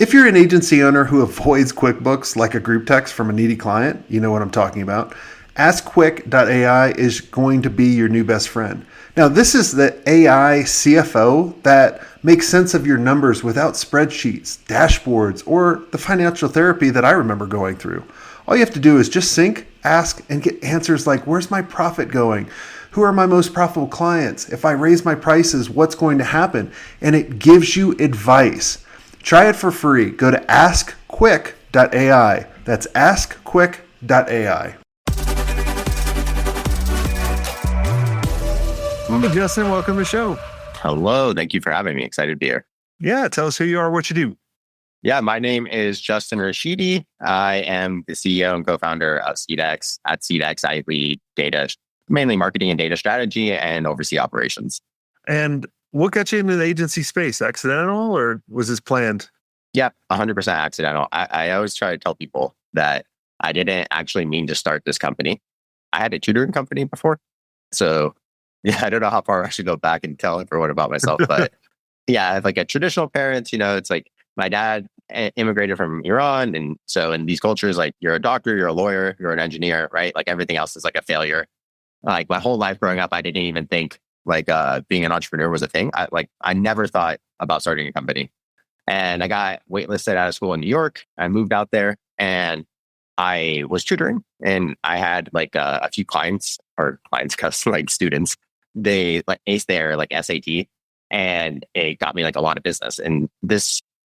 If you're an agency owner who avoids QuickBooks like a group text from a needy client, you know what I'm talking about. AskQuick.ai is going to be your new best friend. Now, this is the AI CFO that makes sense of your numbers without spreadsheets, dashboards, or the financial therapy that I remember going through. All you have to do is just sync, ask, and get answers like, where's my profit going? Who are my most profitable clients? If I raise my prices, what's going to happen? And it gives you advice. Try it for free. Go to askquick.ai. That's askquick.ai. Hey, Justin, welcome to the show. Hello. Thank you for having me. Excited to be here. Yeah, tell us who you are, what you do. Yeah, my name is Justin Rashidi. I am the CEO and co-founder of SeedX. At SeedX, I lead data, mainly marketing and data strategy, and oversee operations. And what got you into the agency space? Accidental or was this planned? Yeah, 100% accidental. I always try to tell people that I didn't actually mean to start this company. I had a tutoring company before. So yeah, I don't know how far I should go back and tell everyone about myself. But yeah, I have like a traditional parents, it's like my dad immigrated from Iran. And so in these cultures, like you're a doctor, you're a lawyer, you're an engineer, right? Like everything else is like a failure. Like my whole life growing up, I didn't even think like being an entrepreneur was a thing. I never thought about starting a company. And I got waitlisted out of school in New York. I moved out there and I was tutoring, and I had like a few clients cause like students, they like aced their like SAT, and it got me like a lot of business. And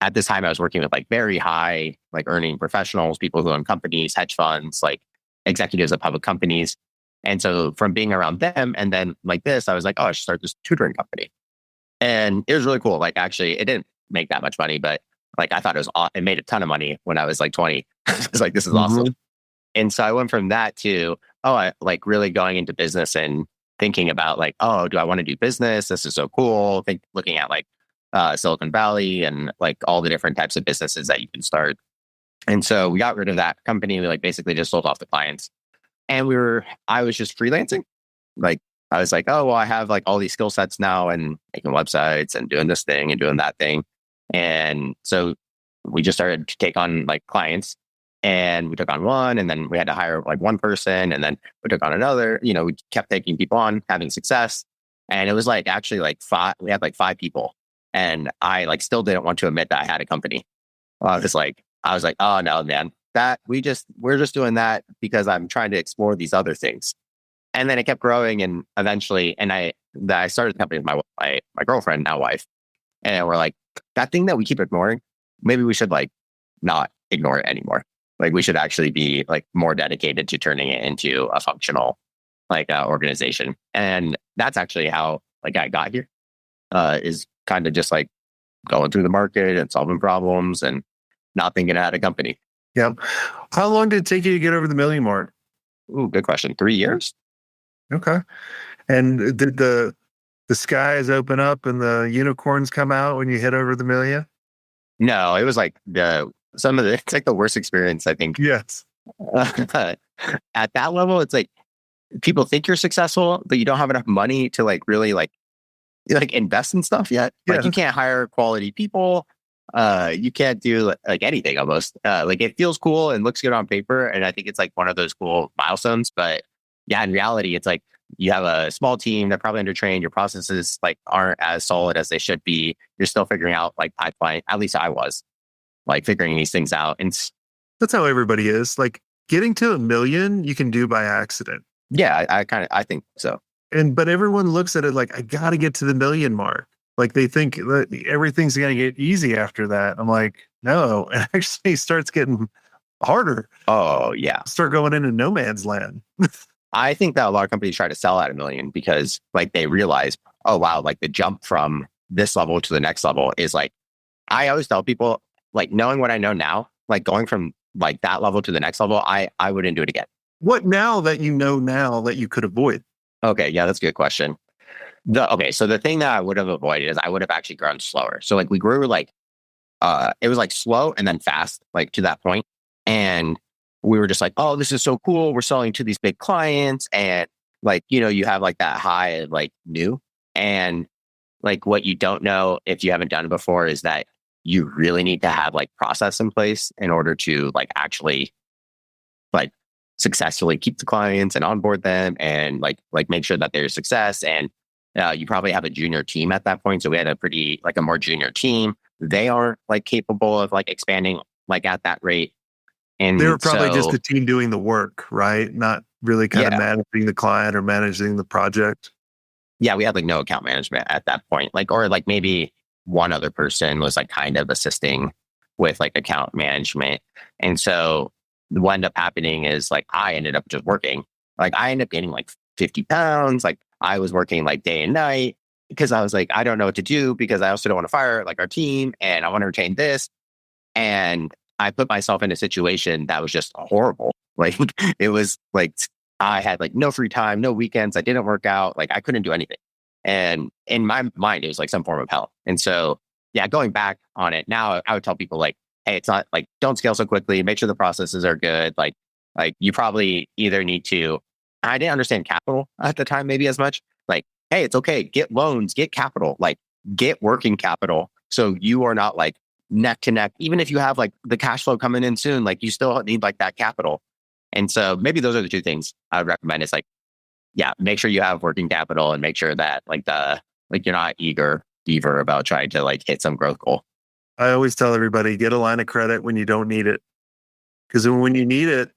at this time I was working with like very high, like earning professionals, people who own companies, hedge funds, like executives of public companies. And so from being around them and then like this, I was like, oh, I should start this tutoring company. And it was really cool. Like actually, it didn't make that much money, but like I thought it made a ton of money when I was like 20. I was like, this is awesome. And so I went from that to, I like really going into business and thinking about like, oh, do I want to do business? This is so cool. Looking at like Silicon Valley and like all the different types of businesses that you can start. And so we got rid of that company. We like basically just sold off the clients, and I was just freelancing. Like I was like, oh, well, I have like all these skill sets now and making websites and doing this thing and doing that thing. And so we just started to take on like clients, and we took on one, and then we had to hire like one person, and then we took on another. We kept taking people on, having success. And it was like actually like we had like 5 people, and I like still didn't want to admit that I had a company. I was like, oh no, man, we're just doing that because I'm trying to explore these other things. And then it kept growing, and eventually, I started the company with my girlfriend, now wife, and we're like, that thing that we keep ignoring, maybe we should like not ignore it anymore. Like we should actually be like more dedicated to turning it into a functional like organization. And that's actually how like I got here. Is kind of just like going through the market and solving problems and not thinking I had a company. Yeah. How long did it take you to get over the million mark? Ooh, good question. 3 years. Okay. And did the skies open up and the unicorns come out when you hit over the million? No, it was like it's like the worst experience, I think. Yes. At that level, it's like people think you're successful, but you don't have enough money to like really like invest in stuff yet. Like you can't hire quality people. You can't do like anything almost. Like it feels cool and looks good on paper, and I think it's like one of those cool milestones. But yeah, in reality, it's like you have a small team. They're probably undertrained. Your processes like aren't as solid as they should be. You're still figuring out like pipeline. At least I was like figuring these things out. And that's how everybody is. Like getting to a million, you can do by accident. Yeah, I think so. But everyone looks at it like, I got to get to the million mark. Like they think that everything's going to get easy after that. I'm like, no, it actually starts getting harder. Oh yeah. Start going into no man's land. I think that a lot of companies try to sell at a million because like they realize, oh wow, like the jump from this level to the next level is like, I always tell people like knowing what I know now, like going from like that level to the next level, I wouldn't do it again. What now that you know now that you could avoid? Okay. Yeah, that's a good question. So the thing that I would have avoided is I would have actually grown slower. So like we grew like, it was like slow and then fast, like to that point. And we were just like, oh, this is so cool. We're selling to these big clients. And like, you have like that high of like new. And like what you don't know if you haven't done it before is that you really need to have like process in place in order to like actually like successfully keep the clients and onboard them and like make sure that there's success. And you probably have a junior team at that point. So we had a more junior team. They aren't like capable of like expanding like at that rate. And They were probably just so, a team doing the work, right? Not really kind of managing the client or managing the project. yeah, we had like no account management at that point. Like, or like maybe one other person was like kind of assisting with like account management. And so what ended up happening is like I ended up just working. Like I ended up gaining like 50 pounds. Like I was working like day and night because I was like, I don't know what to do because I also don't want to fire like our team and I want to retain this. And I put myself in a situation that was just horrible. Like it was like I had like no free time, no weekends. I didn't work out. Like I couldn't do anything. And in my mind, it was like some form of hell. And so, yeah, going back on it now, I would tell people like, hey, it's not like don't scale so quickly. Make sure the processes are good. Like you probably either need to. I didn't understand capital at the time, maybe as much. Like, hey, it's okay. Get loans, get capital, like get working capital. So you are not like neck to neck. Even if you have like the cash flow coming in soon, like you still need like that capital. And so maybe those are the two things I would recommend. Is like, yeah, make sure you have working capital and make sure that you're not eager about trying to like hit some growth goal. I always tell everybody, get a line of credit when you don't need it. Because when you need it,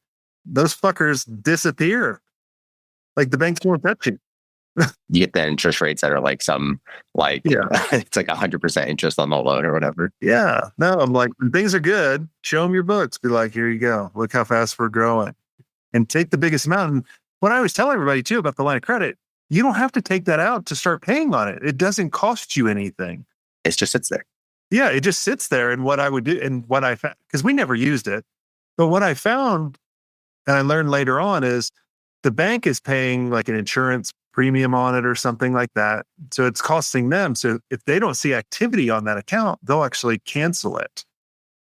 those fuckers disappear. Like the banks won't touch you. You get the interest rates that are like it's like 100% interest on the loan or whatever. Yeah. No, I'm like, when things are good, show them your books. Be like, here you go. Look how fast we're growing. And take the biggest amount. And what I always tell everybody too about the line of credit, you don't have to take that out to start paying on it. It doesn't cost you anything. It just sits there. Yeah, it just sits there. And what I would do, and what I found, because we never used it, but what I found, and I learned later on, is the bank is paying like an insurance premium on it or something like that. So it's costing them. So if they don't see activity on that account, they'll actually cancel it.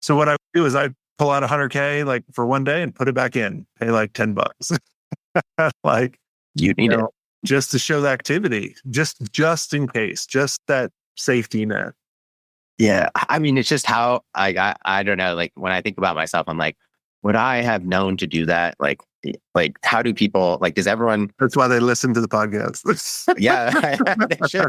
So what I would do is I'd pull out $100K like for one day and put it back in, pay like $10. Like, you need it just to show the activity, just in case, just that safety net. Yeah. I mean, it's just how I don't know. Like when I think about myself, I'm like, would I have known to do that? Like how do people like, does everyone? That's why they listen to the podcast. Yeah,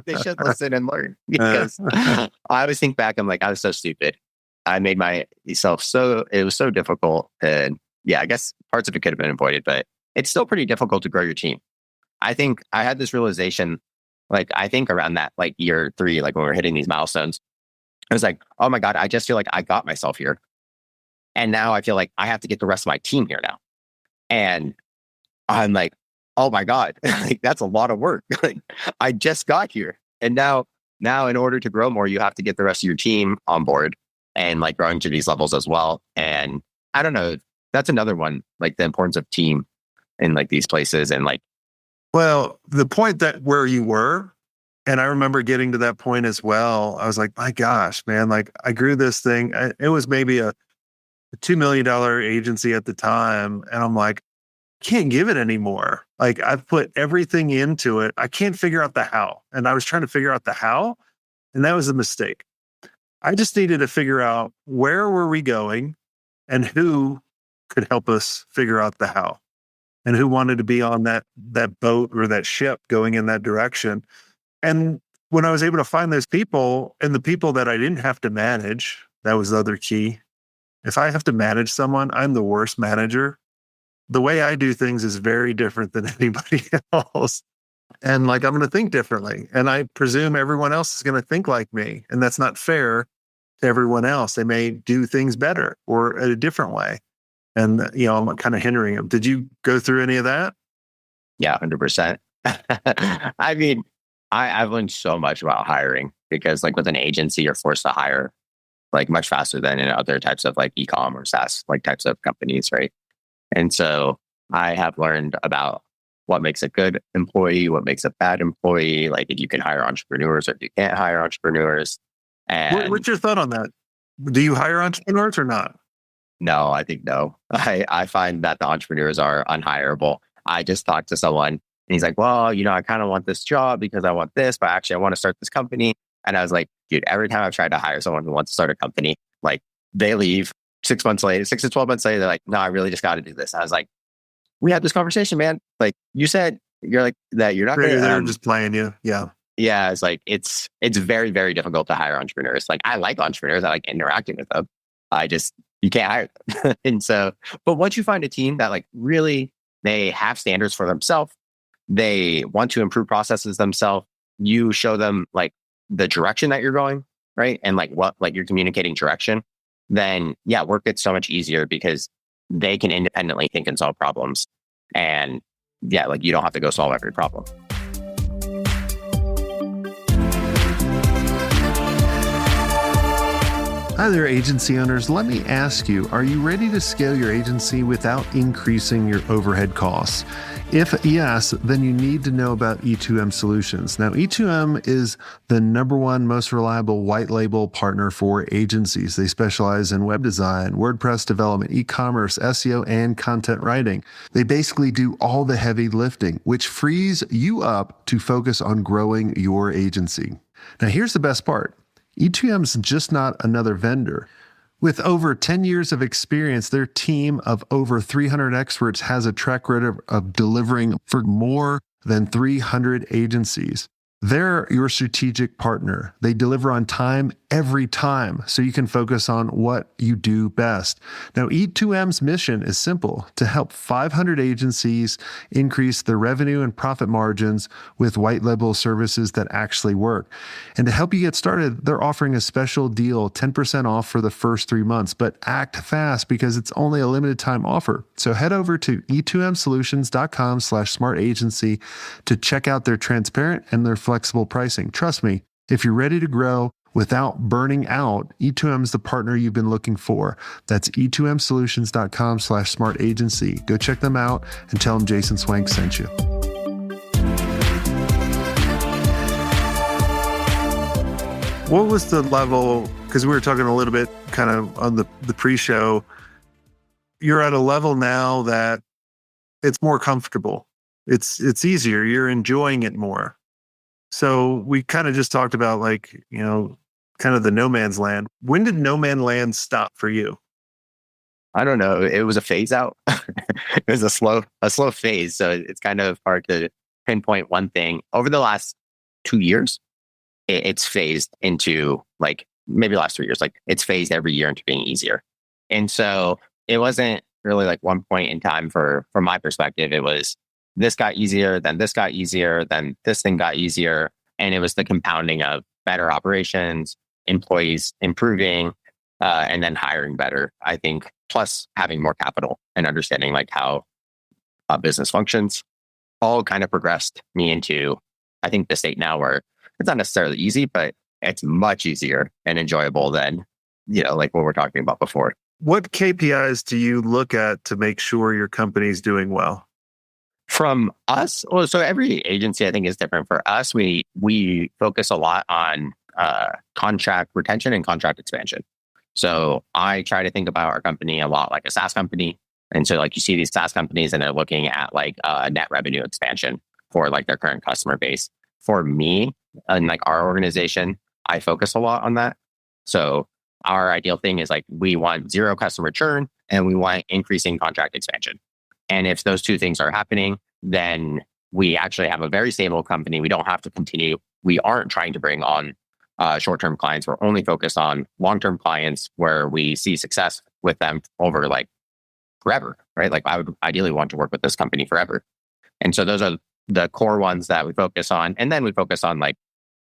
they should listen and learn because I always think back. I'm like, I was so stupid. I made myself it was so difficult. And yeah, I guess parts of it could have been avoided, but it's still pretty difficult to grow your team. I think I had this realization, like, I think around that, like year 3, like when we were hitting these milestones, I was like, oh my God, I just feel like I got myself here. And now I feel like I have to get the rest of my team here now. And I'm like, oh my God, like that's a lot of work. Like I just got here. And now in order to grow more, you have to get the rest of your team on board and like growing to these levels as well. And I don't know, that's another one, like the importance of team in like these places. And like, well, the point that where you were, and I remember getting to that point as well. I was like, my gosh, man, like I grew this thing. It was maybe a $2 million agency at the time. And I'm like, can't give it anymore. Like I've put everything into it. I can't figure out the how. And I was trying to figure out the how. And that was a mistake. I just needed to figure out where were we going and who could help us figure out the how and who wanted to be on that boat or that ship going in that direction. And when I was able to find those people and the people that I didn't have to manage, that was the other key. If I have to manage someone, I'm the worst manager. The way I do things is very different than anybody else. And like, I'm going to think differently. And I presume everyone else is going to think like me. And that's not fair to everyone else. They may do things better or a different way. And, I'm kind of hindering them. Did you go through any of that? Yeah, 100%. I mean, I've learned so much about hiring because like with an agency, you're forced to hire like much faster than in other types of like e-com or SaaS like types of companies, right? And so I have learned about what makes a good employee, what makes a bad employee, like if you can hire entrepreneurs or if you can't hire entrepreneurs. And what's your thought on that? Do you hire entrepreneurs or not? No, I think no. I find that the entrepreneurs are unhireable. I just talked to someone and he's like, well, I kind of want this job because I want this, but actually I want to start this company. And I was like, dude, every time I've tried to hire someone who wants to start a company, like they leave 6 months later, 6 to 12 months later, they're like, no, I really just got to do this. I was like, we had this conversation, man. Like you said, you're like that. You're not going They're to just playing you. Yeah. yeah. It's like, it's very, very difficult to hire entrepreneurs. Like I like entrepreneurs. I like interacting with them. You can't hire them. And so, but once you find a team that like really, they have standards for themselves, they want to improve processes themselves, you show them like the direction that you're going, right? And like you're communicating direction, then yeah, work gets so much easier because they can independently think and solve problems. And yeah, like you don't have to go solve every problem. Hi there, agency owners. Let me ask you, are you ready to scale your agency without increasing your overhead costs? If yes, then you need to know about E2M Solutions. Now, E2M is the #1 most reliable white label partner for agencies. They specialize in web design, WordPress development, e-commerce, SEO, and content writing. They basically do all the heavy lifting, which frees you up to focus on growing your agency. Now, here's the best part. E2M's just not another vendor. With over 10 years of experience, their team of over 300 experts has a track record of delivering for more than 300 agencies. They're your strategic partner. They deliver on time every time, so you can focus on what you do best. Now, E2M's mission is simple: to help 500 agencies increase their revenue and profit margins with white label services that actually work. And to help you get started, they're offering a special deal, 10% off for the first 3 months, but act fast because it's only a limited time offer. So head over to e2msolutions.com/smartagency to check out their transparent and their flexible pricing. Trust me, if you're ready to grow without burning out, E2M's the partner you've been looking for. That's e2msolutions.com/smartagency. Go check them out and tell them Jason Swank sent you. What was the level? Because we were talking a little bit kind of on the pre-show. You're at a level now that it's more comfortable. It's easier. You're enjoying it more. So we kind of just talked about like, kind of the no man's land. When did no man's land stop for you? I don't know. It was a phase out. It was a slow phase. So it's kind of hard to pinpoint one thing. Over the last 2 years, it's phased into like maybe the last 3 years, like it's phased every year into being easier. And so it wasn't really like one point in time from my perspective. It was this got easier, then this got easier, then this thing got easier. And it was the compounding of better operations, employees improving, and then hiring better, I think, plus having more capital and understanding like how a business functions, all kind of progressed me into, I think, the state now where it's not necessarily easy, but it's much easier and enjoyable than, like what we're talking about before. What KPIs do you look at to make sure your company's doing well? From us, well, so every agency I think is different. For us, we focus a lot on contract retention and contract expansion. So I try to think about our company a lot like a SaaS company. And so like you see these SaaS companies and they're looking at like net revenue expansion for like their current customer base. For me and like our organization, I focus a lot on that. So our ideal thing is like we want 0 customer churn and we want increasing contract expansion. And if those two things are happening, then we actually have a very stable company. We don't have to continue. We aren't trying to bring on short-term clients. We're only focused on long-term clients where we see success with them over like forever, right? Like I would ideally want to work with this company forever. And so those are the core ones that we focus on. And then we focus on like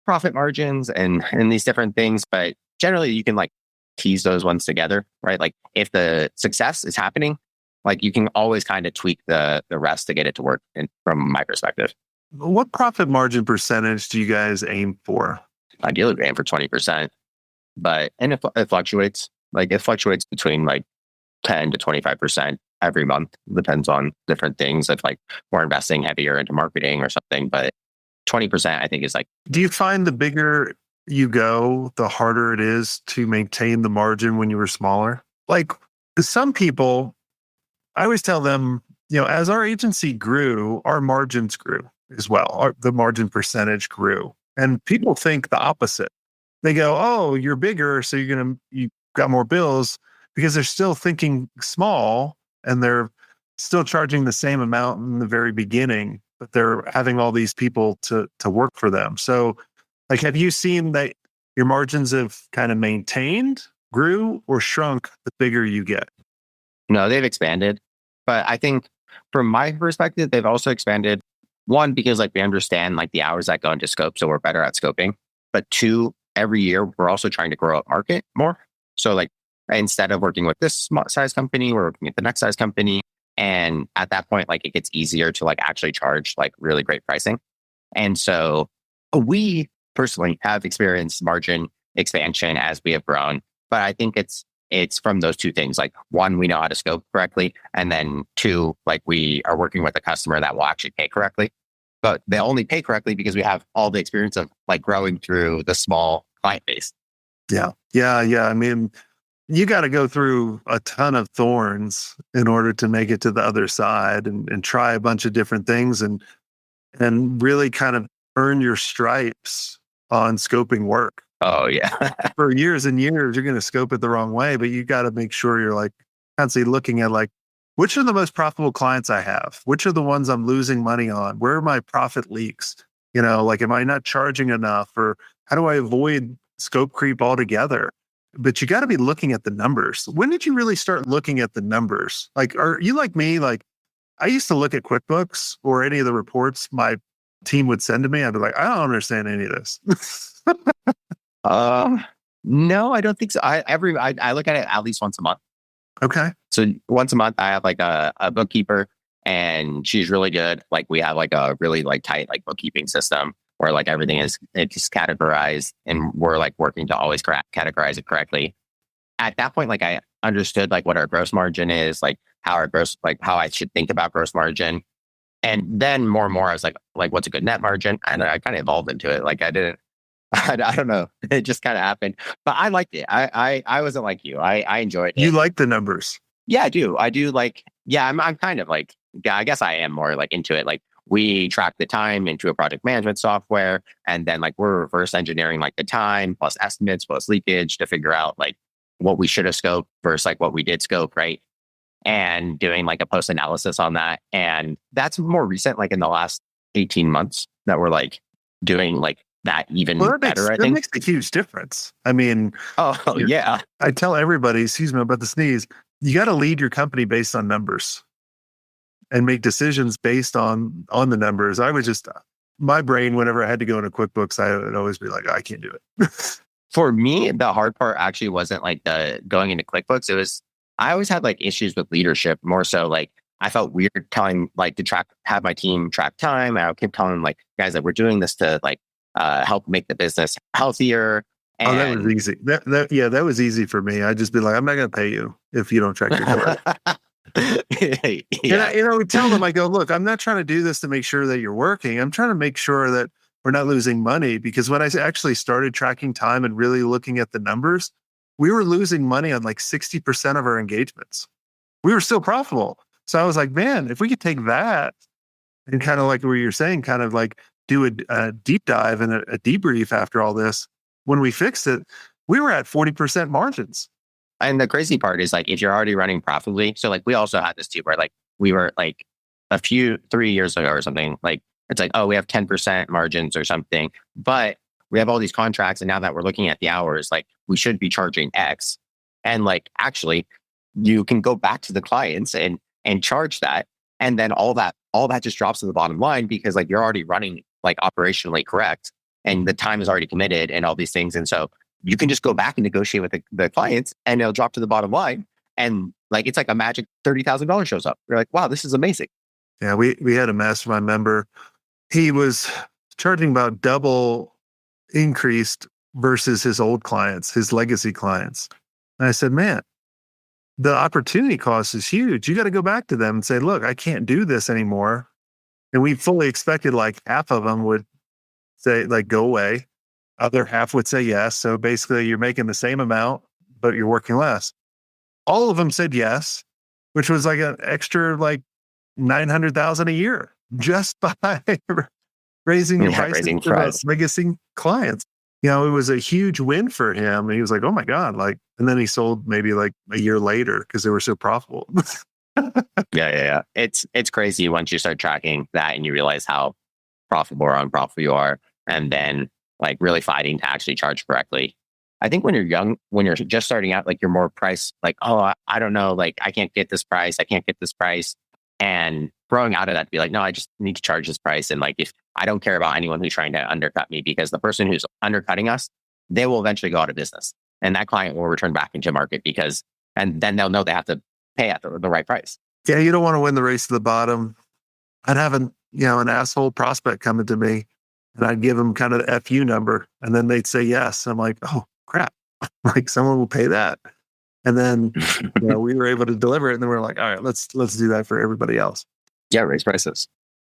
profit margins and these different things. But generally you can like tease those ones together, right? Like if the success is happening, like you can always kind of tweak the rest to get it to work from my perspective. What profit margin percentage do you guys aim for? Ideally, we aim for 20%, but it fluctuates. Like it fluctuates between like 10 to 25% every month. Depends on different things. If like we're investing heavier into marketing or something, but 20% I think is like. Do you find the bigger you go, the harder it is to maintain the margin when you were smaller? Like some people, I always tell them, as our agency grew, our margins grew as well. The margin percentage grew. And people think the opposite. they go, oh, you're bigger, so you got more bills, because they're still thinking small and they're still charging the same amount in the very beginning, but they're having all these people to work for them. So like, have you seen that your margins have kind of maintained, grew, or shrunk the bigger you get? No, they've expanded. But I think from my perspective, they've also expanded. One, because like we understand like the hours that go into scope, so we're better at scoping. But two, every year we're also trying to grow up market more. So like instead of working with this size company, we're working at the next size company. And at that point, like it gets easier to like actually charge like really great pricing. And so we personally have experienced margin expansion as we have grown. But I think it's from those two things. Like one, we know how to scope correctly. And then two, like we are working with a customer that will actually pay correctly. But they only pay correctly because we have all the experience of like growing through the small client base. Yeah. I mean, you got to go through a ton of thorns in order to make it to the other side, and try a bunch of different things, and really kind of earn your stripes on scoping work. Oh yeah. For years and years, you're going to scope it the wrong way, but you got to make sure you're like constantly looking at like, which are the most profitable clients I have? Which are the ones I'm losing money on? Where are my profit leaks? You know, like, am I not charging enough, or how do I avoid scope creep altogether? But you got to be looking at the numbers. When did you really start looking at the numbers? Like, are you like me? Like, I used to look at QuickBooks or any of the reports my team would send to me. I'd be like, I don't understand any of this. No, I don't think so. I look at it at least once a month. Okay. So once a month, I have like a bookkeeper, and she's really good. Like we have like a really like tight like bookkeeping system where like everything is it's categorized, and we're like working to always categorize it correctly. At that point, like I understood like what our gross margin is, like how how I should think about gross margin. And then more and more, I was like what's a good net margin? And I kind of evolved into it. Like I don't know. It just kind of happened, but I liked it. I wasn't like you. I enjoyed it. You like the numbers? Yeah, I do. I do like, yeah, I'm kind of like, yeah, I guess I am more like into it. Like we track the time into a project management software, and then like we're reverse engineering like the time plus estimates plus leakage to figure out like what we should have scoped versus like what we did scope, right? And doing like a post analysis on that. And that's more recent, like in the last 18 months that we're like doing like that even better, I think. That makes a huge difference. I mean, oh yeah. I tell everybody, excuse me about the sneeze, you got to lead your company based on numbers and make decisions based on the numbers. I would just, my brain, whenever I had to go into QuickBooks, I would always be like, I can't do it. For me, the hard part actually wasn't like the going into QuickBooks. It was, I always had like issues with leadership, more so like I felt weird telling like to have my team track time. I kept telling them like, guys, that we're doing this to like help make the business healthier. And that was easy. That was easy for me. I'd just be like, I'm not going to pay you if you don't track your time. Yeah. And I would tell them, I go, look, I'm not trying to do this to make sure that you're working. I'm trying to make sure that we're not losing money, because when I actually started tracking time and really looking at the numbers, we were losing money on like 60% of our engagements. We were still profitable. So I was like, man, if we could take that and kind of like what you're saying, kind of like do a deep dive and a debrief after all this, when we fixed it, we were at 40% margins. And the crazy part is like, if you're already running profitably, so like we also had this too, where like we were like 3 years ago or something, like it's like, oh, we have 10% margins or something, but we have all these contracts. And now that we're looking at the hours, like we should be charging X. And like, actually you can go back to the clients and charge that. And then all that just drops to the bottom line, because like you're already running like operationally correct, and the time is already committed and all these things. And so you can just go back and negotiate with the clients, and it'll drop to the bottom line. And like, it's like a magic $30,000 shows up. You're like, wow, this is amazing. Yeah. We had a mastermind member. He was charging about double increased versus his old clients, his legacy clients. And I said, man, the opportunity cost is huge. You got to go back to them and say, look, I can't do this anymore. And we fully expected like half of them would say like, go away. Other half would say yes. So basically you're making the same amount, but you're working less. All of them said yes, which was like an extra like 900,000 a year just by raising the prices to the legacy clients. it was a huge win for him. And he was like, oh my God. And then he sold maybe like a year later because they were so profitable. Yeah. It's crazy once you start tracking that and you realize how profitable or unprofitable you are. And then like really fighting to actually charge correctly. I think when you're young, when you're just starting out, like you're more price, like, oh, I don't know, like I can't get this price. And growing out of that to be like, no, I just need to charge this price. And like, if I don't care about anyone who's trying to undercut me, because the person who's undercutting us, they will eventually go out of business. And that client will return back into market and then they'll know they have to pay at the right price. Yeah, you don't want to win the race to the bottom. I'd have an asshole prospect coming to me and I'd give them kind of the FU number and then they'd say yes. I'm like, oh crap, like someone will pay that. And then we were able to deliver it and then we're like, all right, let's do that for everybody else. Yeah, raise prices.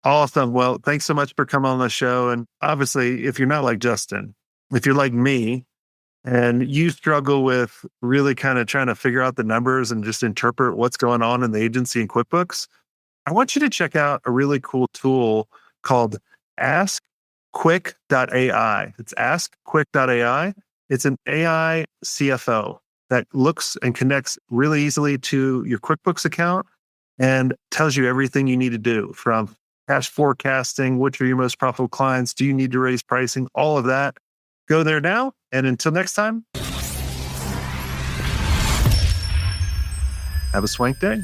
Awesome. Well, thanks so much for coming on the show. And obviously, if you're not like Justin, if you're like me and you struggle with really kind of trying to figure out the numbers and just interpret what's going on in the agency and QuickBooks, I want you to check out a really cool tool called askquick.ai. It's askquick.ai. It's an AI CFO that looks and connects really easily to your QuickBooks account and tells you everything you need to do, from cash forecasting, which are your most profitable clients, do you need to raise pricing, all of that. Go there now. And until next time, have a swank day.